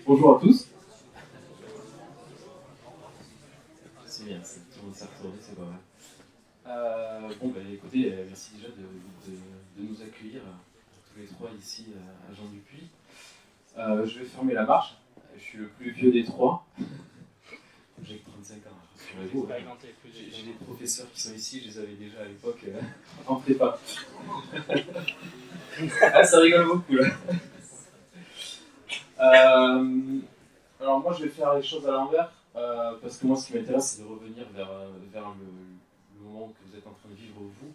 Bonjour à tous. C'est bien, tout le monde s'est retourné, c'est pas mal. Écoutez, merci déjà de nous accueillir tous les trois ici à Jean Dupuis. Je vais fermer la marche. Je suis le plus vieux des trois. J'ai 35 ans, rassurez-vous. J'ai des professeurs qui sont ici, je les avais déjà à l'époque en prépa. Ah, ça rigole beaucoup là. Alors moi je vais faire les choses à l'envers, parce que moi ce qui m'intéresse c'est de revenir vers le moment que vous êtes en train de vivre vous.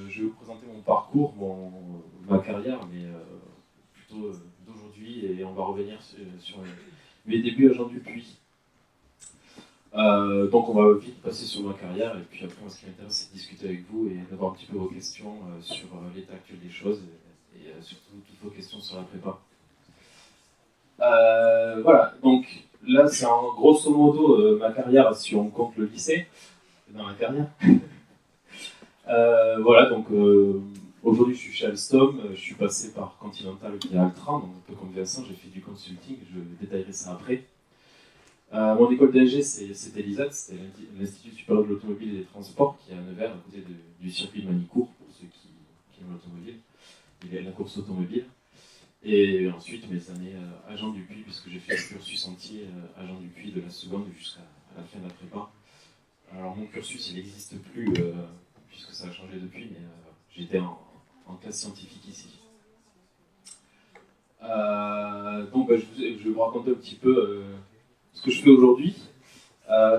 Je vais vous présenter mon parcours, ma carrière, mais plutôt d'aujourd'hui, et on va revenir sur mes débuts à Jean Dupuis. Donc on va vite passer sur ma carrière, et puis après moi, ce qui m'intéresse c'est de discuter avec vous et d'avoir un petit peu vos questions sur l'état actuel des choses, et surtout toutes vos questions sur la prépa. Voilà, donc là c'est en grosso modo ma carrière si on compte le lycée dans ma carrière. Voilà, donc aujourd'hui je suis chez Alstom, je suis passé par Continental et Altran, donc un peu comme Vincent, j'ai fait du consulting, je détaillerai ça après. Mon école d'ingé c'était l'ISAT, c'était l'Institut supérieur de l'automobile et des transports, qui est à Nevers, à côté du circuit de Manicourt, pour ceux qui aiment l'automobile, et la course automobile. Et ensuite mes années à Jean Dupuis, puisque j'ai fait le cursus entier à Jean Dupuis de la seconde jusqu'à la fin de la prépa. Alors mon cursus il n'existe plus, puisque ça a changé depuis, mais j'étais en classe scientifique ici. Je vais vous raconter un petit peu ce que je fais aujourd'hui.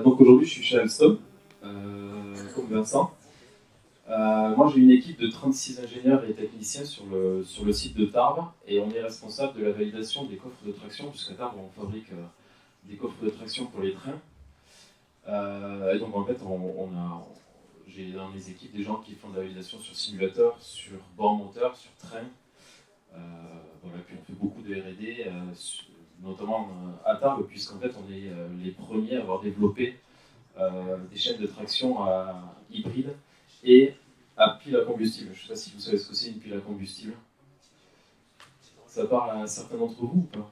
Donc aujourd'hui je suis chez Alstom, comme Vincent. Moi j'ai une équipe de 36 ingénieurs et techniciens sur le site de Tarbes, et on est responsable de la validation des coffres de traction, puisqu'à Tarbes on fabrique des coffres de traction pour les trains. Et donc en fait j'ai dans mes équipes des gens qui font de la validation sur simulateur, sur bord moteur, sur train. Voilà, puis on fait beaucoup de R&D, notamment à Tarbes, puisqu'en fait on est les premiers à avoir développé des chaînes de traction hybrides et à pile à combustible. Je ne sais pas si vous savez ce que c'est une pile à combustible. Ça parle à certains d'entre vous ou pas?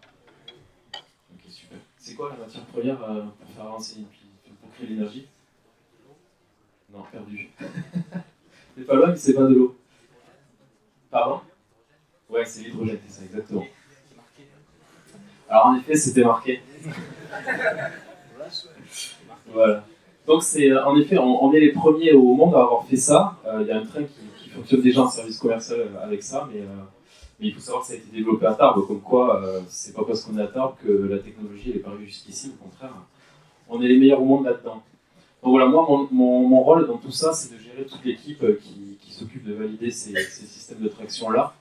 Ok, super. C'est quoi la matière première pour faire avancer une pile, pour créer l'énergie? Non, perdu. C'est pas loin, mais c'est pas de l'eau. Pardon? Ouais, c'est l'hydrogène, c'est ça, exactement. Alors en effet, c'était marqué. Voilà. Donc en effet, on est les premiers au monde à avoir fait ça. Il y a un train qui fonctionne déjà en service commercial avec ça, mais il faut savoir que ça a été développé à Tarbes, comme quoi c'est pas parce qu'on est à Tarbes que la technologie est parue jusqu'ici, au contraire, on est les meilleurs au monde là-dedans. Donc voilà, moi mon rôle dans tout ça, c'est de gérer toute l'équipe qui s'occupe de valider ces systèmes de traction-là.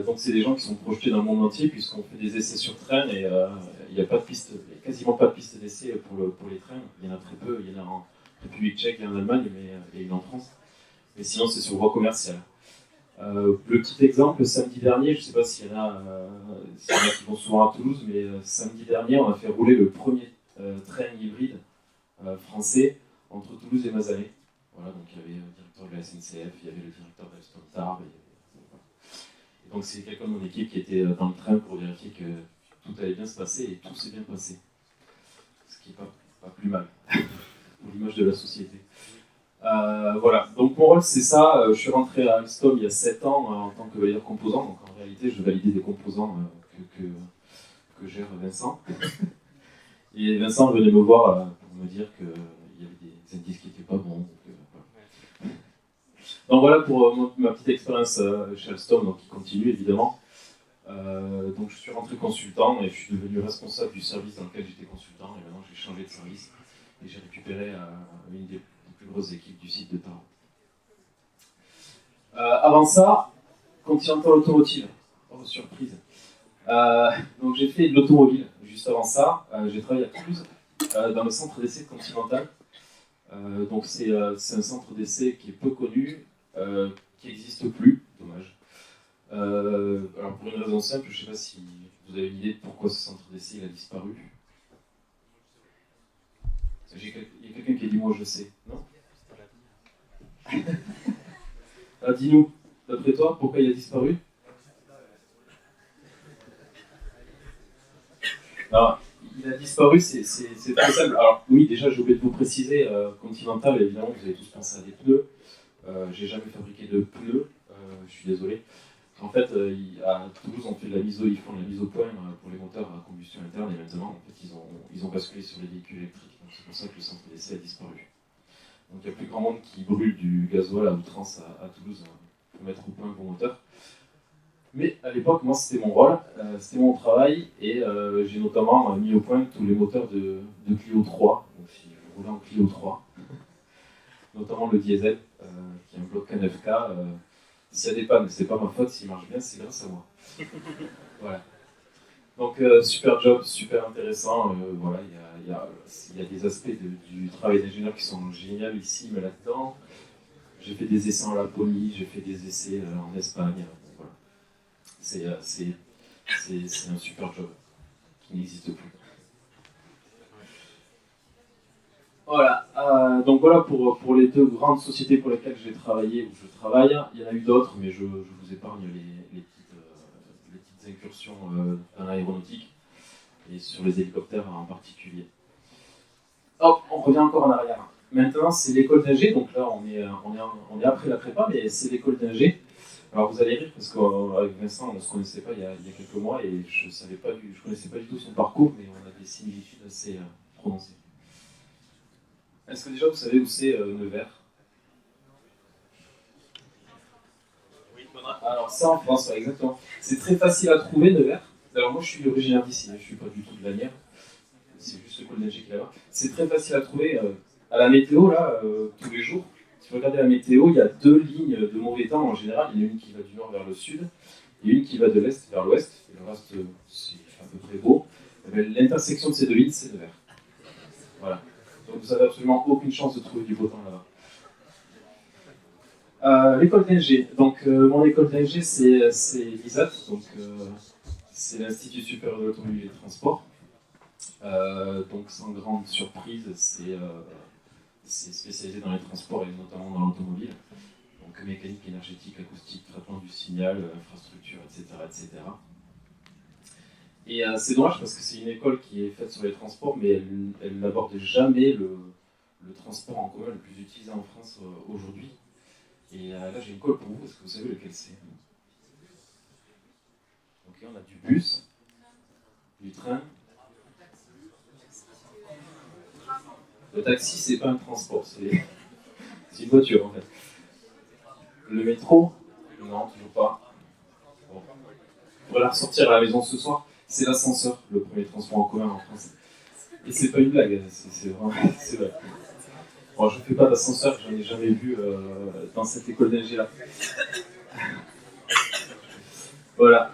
Donc c'est des gens qui sont projetés dans le monde entier, puisqu'on fait des essais sur train, et il n'y a pas de piste, quasiment pas de piste d'essai pour les trains. Il y en a très peu, il y en a en République tchèque et en Allemagne, mais une en France. Mais sinon c'est sur voie commerciale. Le petit exemple, samedi dernier, je ne sais pas s'il y en a qui vont souvent à Toulouse, mais samedi dernier on a fait rouler le premier train hybride français entre Toulouse et Mazamet. Voilà, donc il y avait le directeur de la SNCF, il y avait le directeur d'Alstom Tarbes. Donc c'est quelqu'un de mon équipe qui était dans le train pour vérifier que tout allait bien se passer, et tout s'est bien passé. Ce qui n'est pas plus mal pour l'image de la société. Voilà, donc mon rôle c'est ça. Je suis rentré à Alstom il y a 7 ans en tant que valideur composant. Donc en réalité je validais des composants que gère Vincent. Et Vincent venait me voir pour me dire qu'il y avait des indices qui n'étaient pas bons. Donc voilà pour ma petite expérience chez Alstom, donc qui continue évidemment. Donc je suis rentré consultant et je suis devenu responsable du service dans lequel j'étais consultant, et maintenant j'ai changé de service et j'ai récupéré une des plus grosses équipes du site de Tarbes. Avant ça, Continental Automotive, oh surprise. Donc j'ai fait de l'automobile juste avant ça. J'ai travaillé à Toulouse dans le centre d'essai de Continental. Donc c'est un centre d'essai qui est peu connu, qui n'existe plus, dommage. Alors pour une raison simple, je ne sais pas si vous avez une idée de pourquoi ce centre d'essai a disparu. Il y a quelqu'un qui a dit moi je sais, non? Dis-nous, d'après toi, pourquoi il a disparu? Alors, il a disparu, c'est très simple. Alors oui, déjà j'ai oublié de vous préciser, Continental, évidemment, vous avez tous pensé à des pneus. J'ai jamais fabriqué de pneus, je suis désolé. En fait, à Toulouse, ils font de la mise au point pour les moteurs à combustion interne et maintenant, en fait, ils ont basculé sur les véhicules électriques. Donc c'est pour ça que le centre d'essai a disparu. Donc il y a plus grand monde qui brûle du gasoil à outrance à Toulouse pour mettre au point vos moteurs. Mais à l'époque, moi, c'était mon rôle, c'était mon travail, et j'ai notamment mis au point tous les moteurs de Clio 3. Donc si je roulais en Clio 3, notamment le diesel, qui est un bloc K9K. S'il y a des pannes, c'est pas ma faute, s'il marche bien, c'est grâce à moi. Voilà. Donc super job, super intéressant. Voilà, il y a des aspects du travail d'ingénieur qui sont géniaux ici, mais là-dedans, j'ai fait des essais en Laponie, j'ai fait des essais en Espagne. Voilà. C'est un super job qui n'existe plus. Voilà, donc voilà pour les deux grandes sociétés pour lesquelles j'ai travaillé ou je travaille. Il y en a eu d'autres, mais je vous épargne les petites incursions dans l'aéronautique et sur les hélicoptères en particulier. Hop, on revient encore en arrière. Maintenant, c'est l'école d'ingé, donc là on est après la prépa, mais c'est l'école d'ingé. Alors vous allez rire parce qu'avec Vincent, on ne se connaissait pas il y a quelques mois et je ne connaissais pas du tout son parcours, mais on a des similitudes assez prononcées. Est-ce que déjà vous savez où c'est Nevers? Oui, faudra. Alors ça en France, ouais, exactement. C'est très facile à trouver Nevers. Alors moi je suis originaire d'ici, je ne suis pas du tout de l'Anière. C'est juste le col d'Alger qui est là-bas. C'est très facile à trouver. À la météo, là, tous les jours, si vous regardez la météo, il y a deux lignes de mauvais temps en général. Il y en a une qui va du nord vers le sud et une qui va de l'est vers l'ouest. Et le reste, c'est à peu près beau. L'intersection de ces deux lignes, c'est Nevers. Voilà. Donc vous n'avez absolument aucune chance de trouver du beau temps là-bas. L'école d'ingé. Donc mon école d'ingé, c'est l'ISAT, donc c'est l'Institut supérieur de l'automobile et des transports. Donc sans grande surprise, c'est spécialisé dans les transports et notamment dans l'automobile. Donc mécanique, énergétique, acoustique, traitement du signal, infrastructure, etc. etc. Et c'est dommage parce que c'est une école qui est faite sur les transports, mais elle n'aborde jamais le transport en commun le plus utilisé en France aujourd'hui. Et là j'ai une colle pour vous, est-ce que vous savez lequel c'est? Ok, on a du bus, du train. Le taxi, c'est pas un transport, c'est une voiture en fait. Le métro? Non, toujours pas. Bon. On pourrait la ressortir à la maison ce soir. C'est l'ascenseur, le premier transport en commun en France. Et c'est pas une blague, c'est vraiment c'est vrai. Bon, je fais pas d'ascenseur, j'en ai jamais vu dans cette école d'ingé là. Voilà.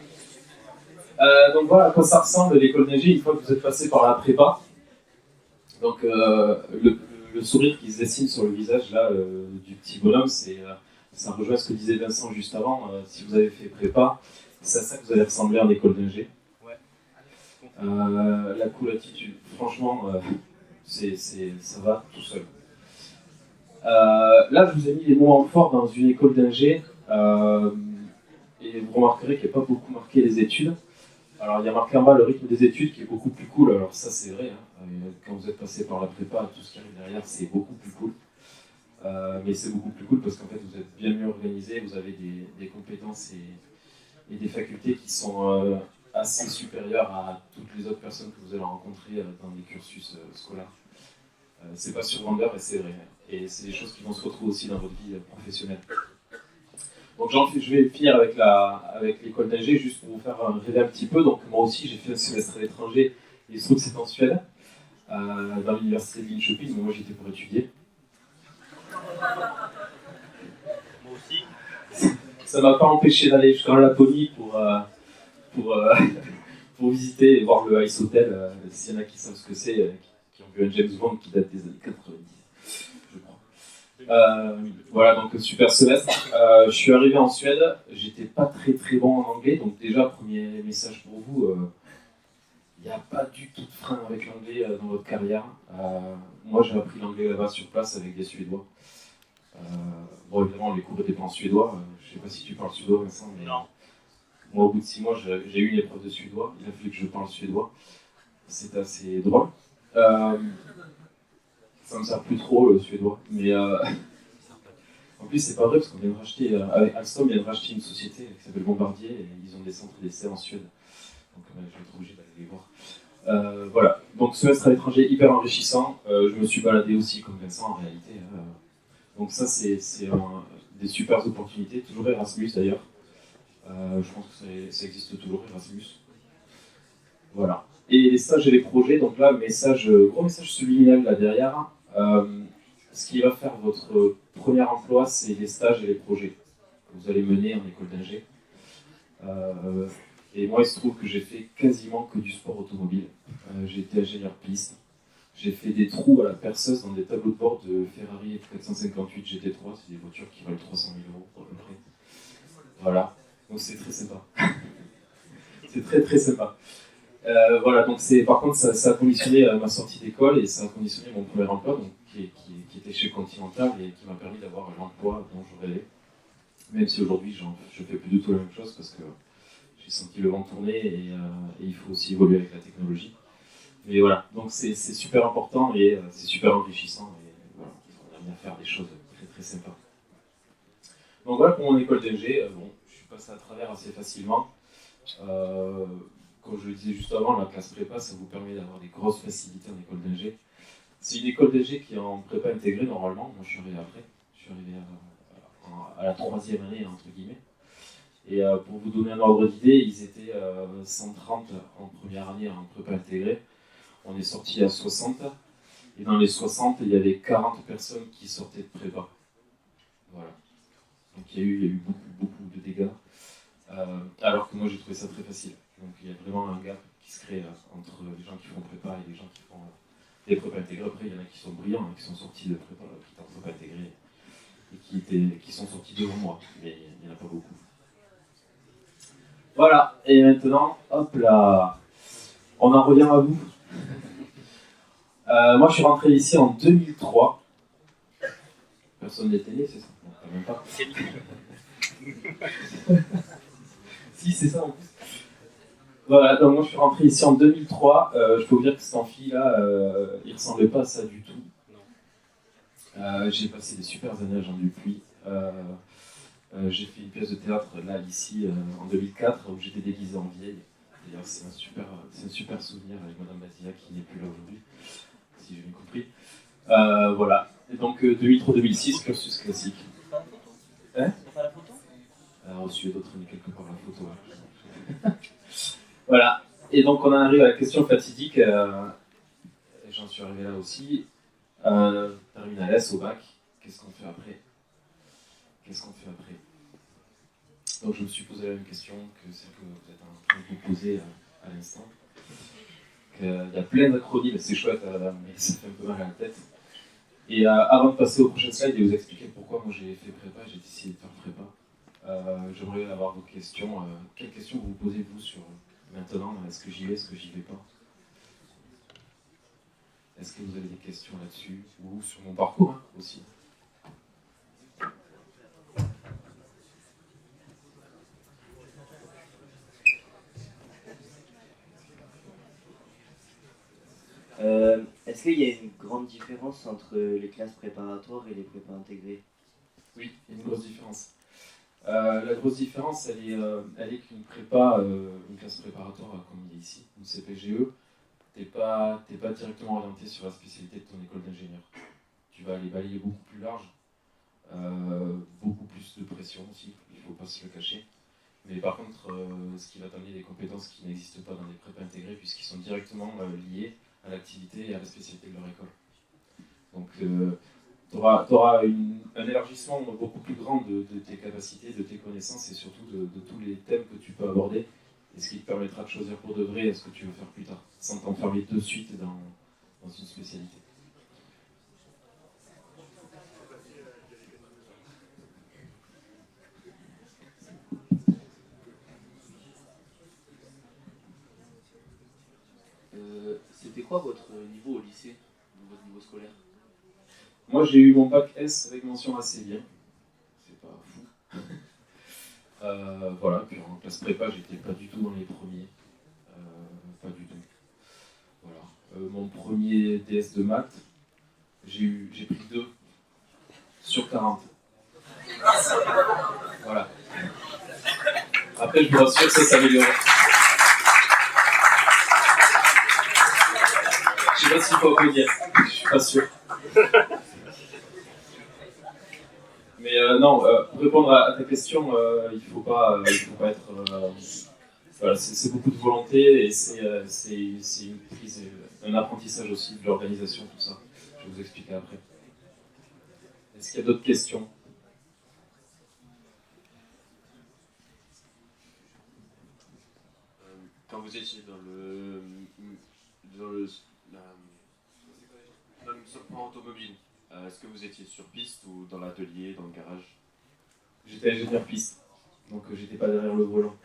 Donc voilà à quoi ça ressemble l'école d'ingé une fois que vous êtes passé par la prépa. Donc le sourire qui se dessine sur le visage là du petit bonhomme, ça rejoint ce que disait Vincent juste avant. Si vous avez fait prépa, c'est à ça que vous allez ressembler en école d'ingé. Ouais. La cool attitude, franchement, ça va tout seul. Là, je vous ai mis les mots en fort dans une école d'ingé, et vous remarquerez qu'il n'y a pas beaucoup marqué les études. Alors, il y a marqué en bas le rythme des études qui est beaucoup plus cool. Alors, ça, c'est vrai. Hein. Quand vous êtes passé par la prépa, tout ce qui arrive derrière, c'est beaucoup plus cool. Mais c'est beaucoup plus cool parce qu'en fait, vous êtes bien mieux organisé, vous avez des compétences et des facultés qui sont assez supérieures à toutes les autres personnes que vous allez rencontrer dans des cursus scolaires. C'est pas survendeur et c'est vrai. Et c'est des choses qui vont se retrouver aussi dans votre vie professionnelle. Donc je vais finir avec l'école d'ingé, juste pour vous faire rêver un petit peu. Donc moi aussi j'ai fait un semestre à l'étranger, et il se trouve que c'est en Suède, dans l'université de Linköping, mais moi j'étais pour étudier. Moi aussi. Ça m'a pas empêché d'aller jusqu'en Laponie pour, pour visiter et voir le Ice Hotel, s'il y en a qui savent ce que c'est, qui ont vu un James Bond qui date des années 90, je crois. Voilà, donc super semestre. Je suis arrivé en Suède, j'étais pas très très bon en anglais, donc déjà, premier message pour vous, il n'y a pas du tout de frein avec l'anglais dans votre carrière. Moi, j'ai appris l'anglais là-bas sur place avec des Suédois. Bon, évidemment, les cours n'étaient pas en suédois. Je sais pas si tu parles suédois, Vincent, mais Non. moi, au bout de 6 mois, j'ai eu une épreuve de suédois. Il a fallu que je parle suédois. c'est assez drôle. Ça me sert plus trop le suédois, mais en plus c'est pas vrai parce qu'on vient de racheter, avec Alstom vient de racheter une société qui s'appelle Bombardier et ils ont des centres d'essai en Suède. Donc je vais être obligé d'aller les voir. Voilà, donc semestre à l'étranger hyper enrichissant. Je me suis baladé aussi comme Vincent en réalité. Donc ça c'est des super opportunités, toujours Erasmus d'ailleurs. Je pense que ça existe toujours Erasmus. Voilà. Et les stages et les projets, donc là, gros message subliminal là derrière. Ce qui va faire votre premier emploi, c'est les stages et les projets que vous allez mener en école d'ingé. Et moi, il se trouve que j'ai fait quasiment que du sport automobile. J'ai été ingénieur piste. J'ai fait des trous à la perceuse dans des tableaux de bord de Ferrari F458 GT3. C'est des voitures qui valent 300 000 euros à peu près. Voilà. Donc c'est très sympa. C'est très très sympa. Voilà, donc par contre, ça a conditionné ma sortie d'école et ça a conditionné mon premier emploi, donc, qui était chez Continental et qui m'a permis d'avoir l'emploi dont je rêvais. Même si aujourd'hui, je fais plus du tout la même chose parce que j'ai senti le vent tourner et il faut aussi évoluer avec la technologie. Mais voilà, donc c'est super important et c'est super enrichissant et voilà, on a bien faire des choses très très sympas. Donc voilà pour mon école d'ingé, bon, je suis passé à travers assez facilement. Comme je le disais juste avant, la classe prépa, ça vous permet d'avoir des grosses facilités en école d'ingé. C'est une école d'ingé qui est en prépa intégrée normalement. Moi, je suis arrivé après. Je suis arrivé à la troisième année, entre guillemets. Et pour vous donner un ordre d'idée, ils étaient 130 en première année en prépa intégrée. On est sorti à 60. Et dans les 60, il y avait 40 personnes qui sortaient de prépa. Voilà. Donc il y a eu beaucoup de dégâts. Alors que moi, j'ai trouvé ça très facile. Donc il y a vraiment un gap qui se crée entre les gens qui font prépa et les gens qui font des prépas intégrées. Après, il y en a qui sont brillants, qui sont sortis de prépa, qui étaient en prépa intégrée et qui sont sortis devant moi. Mais il n'y en a pas beaucoup. Voilà, et maintenant, hop là, on en revient à vous. Moi, je suis rentré ici en 2003. Personne n'était né, c'est ça? Non, même pas. Si, c'est ça en plus. Voilà, donc moi je suis rentré ici en 2003. Je peux vous dire que cet amphi-là, il ressemblait pas à ça du tout. J'ai passé des super années à Jean Dupuis. J'ai fait une pièce de théâtre là, ici, en 2004, où j'étais déguisé en vieille. D'ailleurs, c'est un super souvenir avec Madame Bazilla qui n'est plus là aujourd'hui, si j'ai bien compris. Voilà. Et donc 2003-2006, cursus classique. T'as pas la photo? Hein? T'as pas la photo? Alors, je dois traîner quelque part la photo. Hein. Voilà. Et donc on en arrive à la question fatidique. J'en suis arrivé là aussi. Terminal S au bac. Qu'est-ce qu'on fait après? Donc je me suis posé la même question que celle que vous êtes en train de vous poser à l'instant. Il y a plein d'acronymes, c'est chouette, mais ça fait un peu mal à la tête. Et avant de passer aux prochaines slides et vous expliquer pourquoi moi j'ai fait prépa, j'ai décidé de faire prépa, j'aimerais avoir vos questions. Quelles questions vous posez-vous sur maintenant? Est-ce que j'y vais, est-ce que j'y vais pas? Est-ce que vous avez des questions là-dessus? Ou sur mon parcours aussi? Est-ce qu'il y a une grande différence entre les classes préparatoires et les prépas intégrées? Oui, il y a une grosse différence. La grosse différence, elle est qu'une prépa, une classe préparatoire, comme il est ici, une CPGE, t'es pas directement orienté sur la spécialité de ton école d'ingénieur. Tu vas aller balayer beaucoup plus large, beaucoup plus de pression aussi, il ne faut pas se le cacher. Mais par contre, ce qui va t'amener des compétences qui n'existent pas dans les prépas intégrées, puisqu'ils sont directement liés à l'activité et à la spécialité de leur école. Donc, tu auras un élargissement beaucoup plus grand de tes capacités, de tes connaissances et surtout de tous les thèmes que tu peux aborder, et ce qui te permettra de choisir pour de vrai ce que tu veux faire plus tard, sans t'enfermer de suite dans une spécialité. C'était quoi votre niveau au lycée, votre niveau scolaire? Moi, j'ai eu mon bac S avec mention assez bien. C'est pas fou. Voilà, puis en classe prépa, j'étais pas du tout dans les premiers. Pas du tout. mon premier DS de maths, j'ai pris 2 sur 40. Voilà. Après, je vous rassure, ça s'améliore. Je sais pas s'il faut applaudir, je suis pas sûr. Mais non, pour répondre à ta question, il faut pas être. Voilà, c'est beaucoup de volonté et c'est une prise, un apprentissage aussi de l'organisation, tout ça. Je vais vous expliquer après. Est-ce qu'il y a d'autres questions? Quand vous étiez dans le surplomb automobile, est-ce que vous étiez sur piste ou dans l'atelier, dans le garage? J'étais ingénieur piste, donc j'étais pas derrière le volant.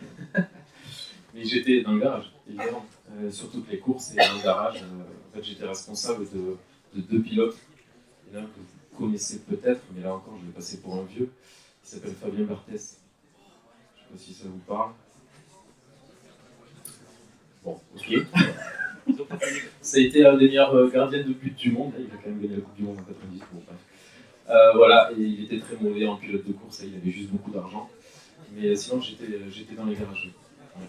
Mais j'étais dans le garage, évidemment. Sur toutes les courses et dans le garage. En fait, j'étais responsable de 2 pilotes. Il y en a un que vous connaissez peut-être, mais là encore, je vais passer pour un vieux. Il s'appelle Fabien Barthès. Je sais pas si ça vous parle. Bon, ok. Ça a été un des meilleurs gardiens de but du monde. Il a quand même gagné la Coupe du Monde en 90. Bon, bref. Voilà, et il était très mauvais en pilote de course. Il avait juste beaucoup d'argent. Mais sinon, j'étais dans les garages. Ouais.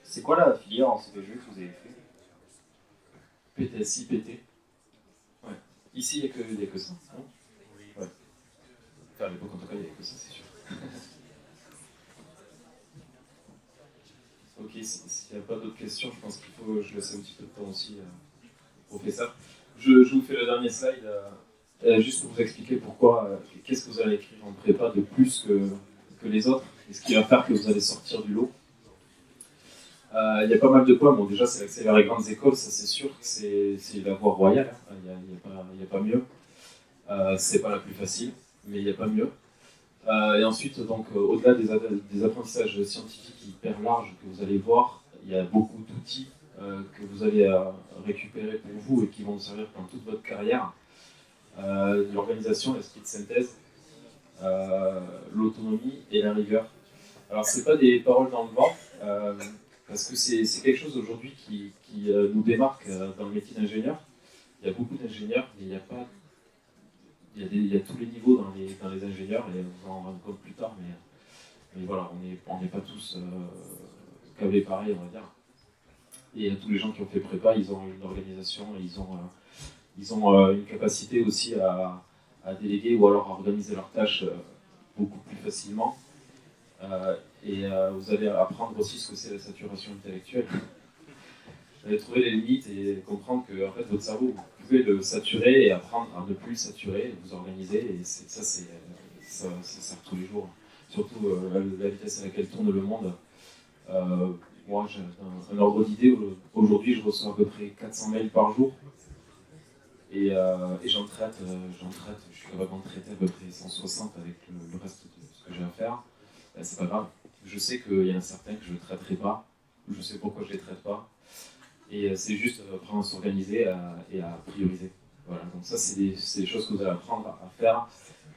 C'est quoi la filière en CPGE que vous avez fait? PTSI, PT. Ouais. Ici, il n'y a que ça. Non? Ouais. Enfin, à l'époque, en tout cas, il n'y avait que ça, c'est sûr. Ok, s'il n'y a pas d'autres questions, je pense qu'il faut je laisse un petit peu de temps aussi au professeur. Je vous fais le dernier slide, juste pour vous expliquer pourquoi, qu'est-ce que vous allez écrire en prépa de plus que les autres, et ce qui va faire que vous allez sortir du lot. Il y a pas mal de points. Bon, déjà, c'est l'accès vers les grandes écoles, ça c'est sûr, c'est la voie royale, hein. Il n'y a pas mieux. C'est pas la plus facile, mais il n'y a pas mieux. Et ensuite, donc, au-delà des apprentissages scientifiques hyper larges que vous allez voir, il y a beaucoup d'outils que vous allez récupérer pour vous et qui vont vous servir pendant toute votre carrière. L'organisation, l'esprit de synthèse, l'autonomie et la rigueur. Alors, c'est pas des paroles dans le vent. Parce que c'est quelque chose aujourd'hui qui nous démarque dans le métier d'ingénieur. Il y a beaucoup d'ingénieurs, mais il y a pas. Il y a tous les niveaux dans les ingénieurs, et on va en rendre compte plus tard, mais voilà, on n'est pas tous câblés pareil, on va dire. Et tous les gens qui ont fait prépa, ils ont une organisation, ils ont une capacité aussi à déléguer ou alors à organiser leurs tâches beaucoup plus facilement. Vous allez apprendre aussi ce que c'est la saturation intellectuelle. Vous allez trouver les limites et comprendre que en fait, votre cerveau, vous pouvez le saturer et apprendre à ne plus le saturer, vous organiser. Et ça sert tous les jours. Surtout la vitesse à laquelle tourne le monde. Moi, j'ai un ordre d'idée. Aujourd'hui, je reçois à peu près 400 mails par jour. Et j'en traite, je suis capable d'en traiter à peu près 160 avec le reste de ce que j'ai à faire. C'est pas grave. Je sais qu'il y en a certains que je ne traiterai pas. Je sais pourquoi je ne les traite pas. Et c'est juste apprendre à s'organiser et à prioriser. Voilà. Donc ça, c'est des choses que vous allez apprendre à faire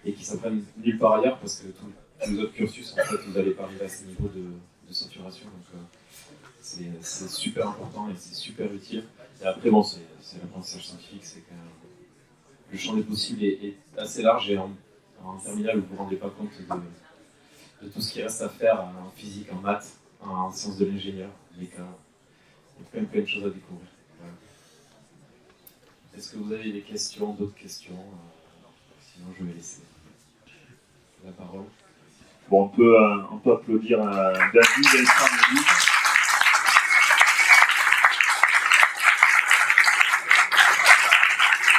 et qui s'apprennent nulle part ailleurs parce que tous les autres cursus, en fait, vous n'allez pas arriver à ce niveau de saturation. Donc c'est super important et c'est super utile. Et après, bon, c'est l'apprentissage scientifique, c'est que le champ des possibles est assez large et en terminale, vous ne vous rendez pas compte de tout ce qui reste à faire en physique, en maths, en sciences de l'ingénieur, il y a plein de choses à découvrir. Voilà. Est-ce que vous avez des questions, d'autres questions? Sinon, je vais laisser la parole. Bon, on peut applaudir David et Charles.